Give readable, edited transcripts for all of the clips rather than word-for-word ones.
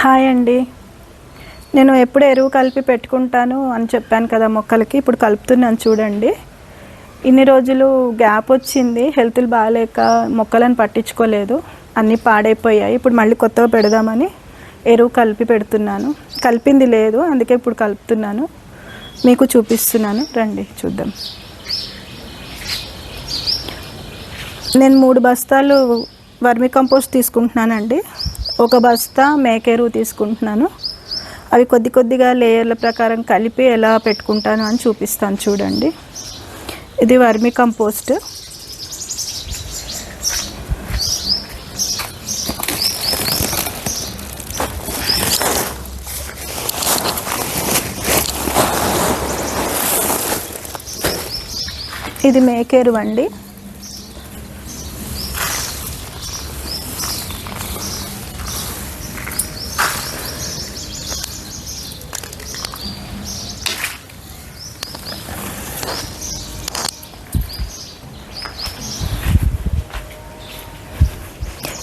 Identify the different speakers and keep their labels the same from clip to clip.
Speaker 1: Hi అండి. నేను ఎప్పుడు ఎరువు కలిపి పెట్టుకుంటాను అని చెప్పాను కదా మొక్కలకి. ఇప్పుడు కలుపుతున్నాను చూడండి. ఇన్ని రోజులు గ్యాప్ వచ్చింది, హెల్త్లు బాగాలేక మొక్కలను పట్టించుకోలేదు, అన్నీ పాడైపోయాయి. ఇప్పుడు మళ్ళీ కొత్తగా పెడదామని ఎరువు కలిపి పెడుతున్నాను. కలిపింది లేదు, అందుకే ఇప్పుడు కలుపుతున్నాను, మీకు చూపిస్తున్నాను. రండి చూద్దాం. నేను 3 బస్తాలు వర్మి కంపోస్ట్ తీసుకుంటున్నానండి. 1 బస్తా మేకెరువు తీసుకుంటున్నాను. అవి కొద్ది కొద్దిగా లేయర్ల ప్రకారం కలిపి ఎలా పెట్టుకుంటాను అని చూపిస్తాను చూడండి. ఇది వర్మి కంపోస్ట్. ఇది మేకెరువు అండి.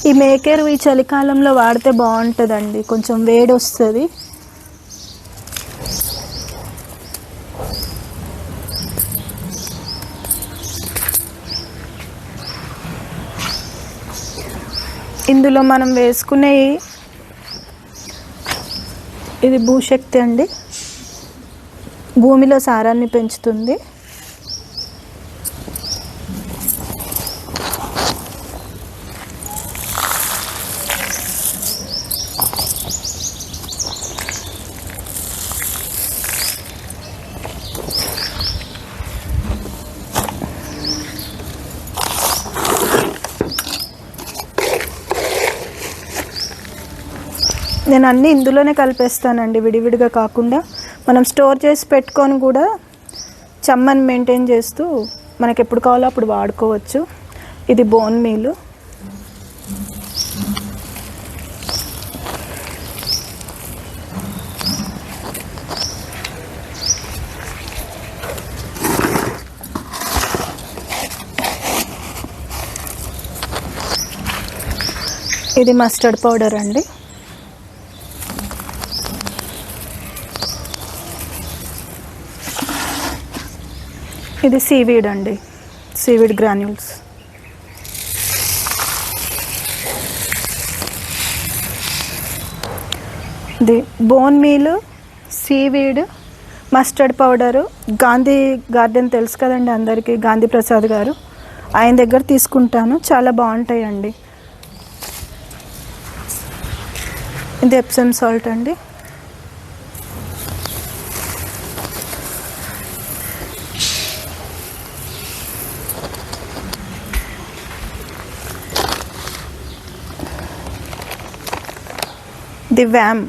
Speaker 1: ఈ మేకెరువు ఈ చలికాలంలో వాడితే బాగుంటుందండి, కొంచెం వేడి వస్తుంది. ఇందులో మనం వేసుకునే ఇది భూశక్తి అండి, భూమిలో సారాన్ని పెంచుతుంది. నేను అన్నీ ఇందులోనే కలిపేస్తానండి, విడివిడిగా కాకుండా. మనం స్టోర్ చేసి పెట్టుకొని కూడా చెమ్మని మెయింటైన్ చేస్తూ మనకు ఎప్పుడు కావాలో అప్పుడు వాడుకోవచ్చు. ఇది బోన్ మీల్. ఇది మస్టర్డ్ పౌడర్ అండి. ఇది సీవీడ్ అండి, సీవీడ్ గ్రాన్యూల్స్. ఇది bone meal, seaweed, mustard powder. Gandhi garden తెలుసు కదండి అందరికీ, గాంధీ ప్రసాద్ గారు, ఆయన దగ్గర తీసుకుంటాను, చాలా బాగుంటాయండి. ఇది ఎప్సమ్ సాల్ట్ అండి. ది వ్యామ్.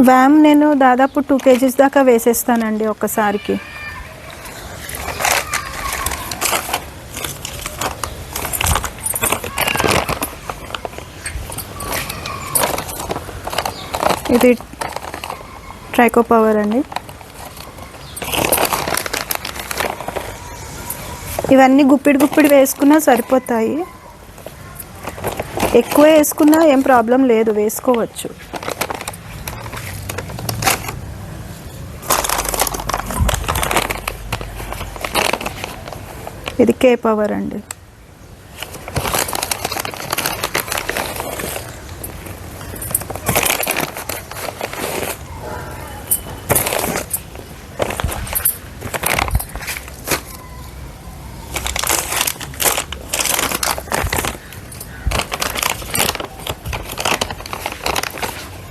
Speaker 1: వ్యామ్ నేను దాదాపు 2 kgs దాకా వేసేస్తానండి ఒక్కసారికి. ఇది ట్రైకో పవర్ అండి. ఇవన్నీ గుప్పిడి వేసుకున్నా సరిపోతాయి, ఎక్కువ వేసుకున్నా ఏం ప్రాబ్లం లేదు, వేసుకోవచ్చు. ఇది కే పవర్ అండి.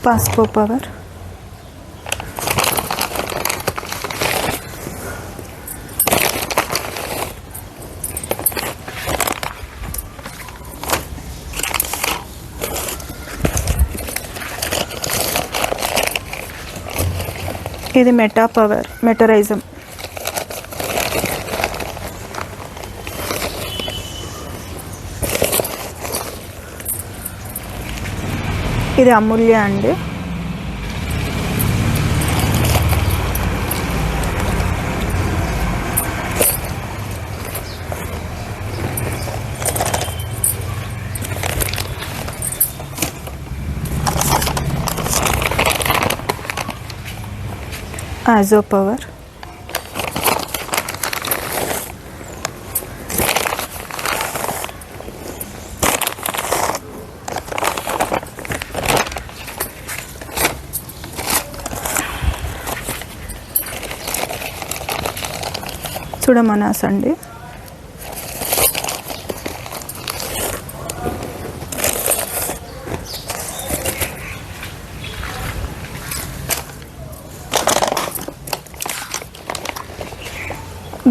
Speaker 1: Phospho power. ఇది మెటా పవర్, మెటరైజం. ఇది అమూల్య అండి. ఆజో పవర్, సుడమనాస్ అండి,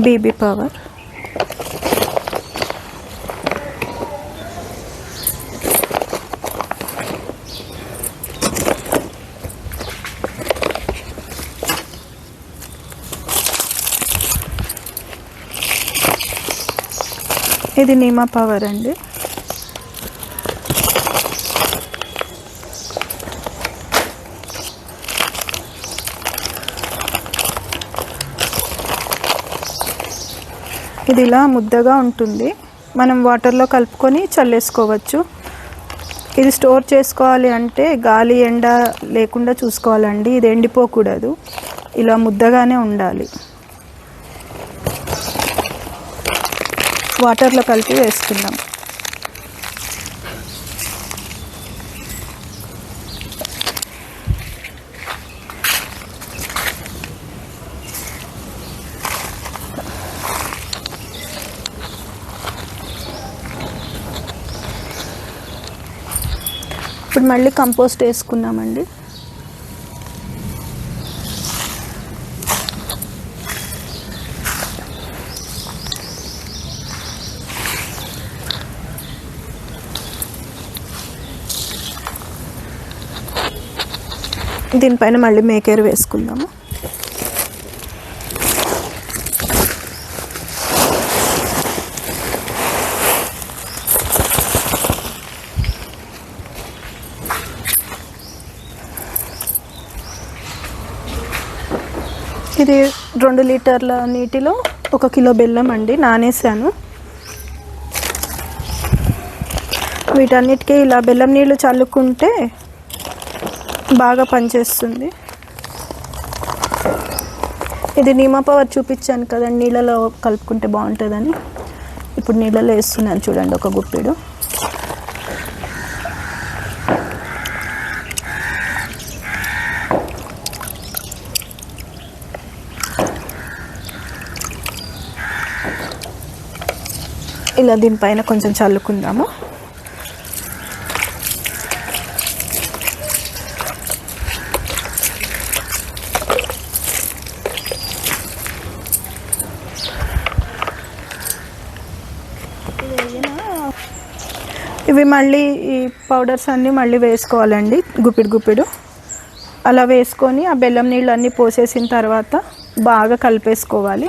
Speaker 1: బీబీ పవర్, ఇది నీమా పవర్ అండి, ఇది ఇలా ముద్దగా ఉంటుంది, మనం వాటర్లో కలుపుకొని చల్లేసుకోవచ్చు. ఇది స్టోర్ చేసుకోవాలి అంటే గాలి ఎండ లేకుండా చూసుకోవాలండి, ఇది ఎండిపోకూడదు, ఇలా ముద్దగానే ఉండాలి. వాటర్లో కలిపి వేసుకుందాం. ఇప్పుడు మళ్ళీ కంపోస్ట్ వేసుకున్నామండి. దీనిపైన మళ్ళీ మేకేరు వేసుకుందాము. ఇది 2 లీటర్ల నీటిలో 1 కిలో బెల్లం అండి, నానేసాను. వీటన్నిటికీ ఇలా బెల్లం నీళ్ళు చల్లుకుంటే బాగా పనిచేస్తుంది. ఇది నీమా పవర్ చూపించాను కదండి, నీళ్ళలో కలుపుకుంటే బాగుంటుందని. ఇప్పుడు నీళ్ళలో వేస్తున్నాను చూడండి, ఒక గుప్పెడు. ఇలా దీనిపైన కొంచెం చల్లుకుందాము. ఇవి మళ్ళీ ఈ పౌడర్స్ అన్నీ మళ్ళీ వేసుకోవాలండి, గుప్పిడు. అలా వేసుకొని ఆ బెల్లం నీళ్ళు అన్నీ పోసేసిన తర్వాత బాగా కలిపేసుకోవాలి.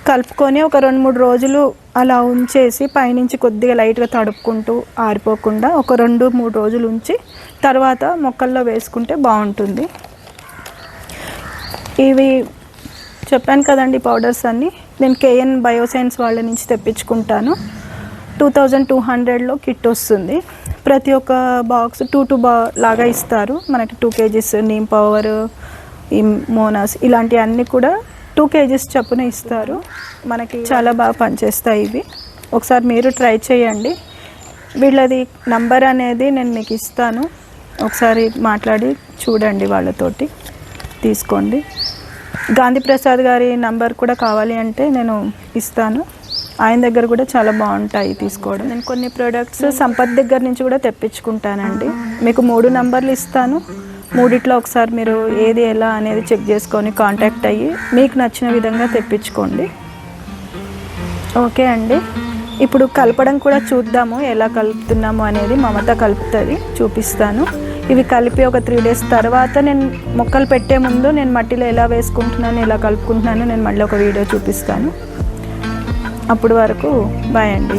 Speaker 1: కలుపుకొని ఒక 2-3 రోజులు అలా ఉంచేసి పైనుంచి కొద్దిగా లైట్గా తడుపుకుంటూ ఆరిపోకుండా ఒక 2-3 రోజులు ఉంచి తర్వాత మొక్కల్లో వేసుకుంటే బాగుంటుంది. ఇవి చెప్పాను కదండి పౌడర్స్ అన్నీ, నేను కేఎన్ బయోసైన్స్ వాళ్ళ నుంచి తెప్పించుకుంటాను. 2200లో కిట్ వస్తుంది. ప్రతి ఒక్క బాక్స్ 2 లాగా ఇస్తారు మనకి. 2 kgs నీమ్ పవర్, ఈ మోనాస్ ఇలాంటివన్నీ కూడా 2 kgs చొప్పున ఇస్తారు మనకి. చాలా బాగా పనిచేస్తాయి ఇవి. ఒకసారి మీరు ట్రై చేయండి. వీళ్ళది నంబర్ అనేది నేను మీకు ఇస్తాను, ఒకసారి మాట్లాడి చూడండి, వాళ్ళతోటి తీసుకోండి. గాంధీ ప్రసాద్ గారి నంబర్ కూడా కావాలి అంటే నేను ఇస్తాను, ఆయన దగ్గర కూడా చాలా బాగుంటాయి తీసుకోవడం. నేను కొన్ని ప్రోడక్ట్స్ సంపత్ దగ్గర నుంచి కూడా తెప్పించుకుంటానండి. మీకు 3 నంబర్లు ఇస్తాను, 3 ఒకసారి మీరు ఏది ఎలా అనేది చెక్ చేసుకొని కాంటాక్ట్ అయ్యి మీకు నచ్చిన విధంగా తెప్పించుకోండి. ఓకే అండి, ఇప్పుడు కలపడం కూడా చూద్దాము, ఎలా కలుపుతున్నాము అనేది. మమత కలుపుతుంది, చూపిస్తాను. ఇవి కలిపి ఒక 3 days తర్వాత నేను మొక్కలు పెట్టే ముందు నేను మట్టిలో ఎలా వేసుకుంటున్నాను, ఎలా కలుపుకుంటున్నాను నేను మళ్ళీ ఒక వీడియో చూపిస్తాను. అప్పుడు వరకు బాయ్ అండి.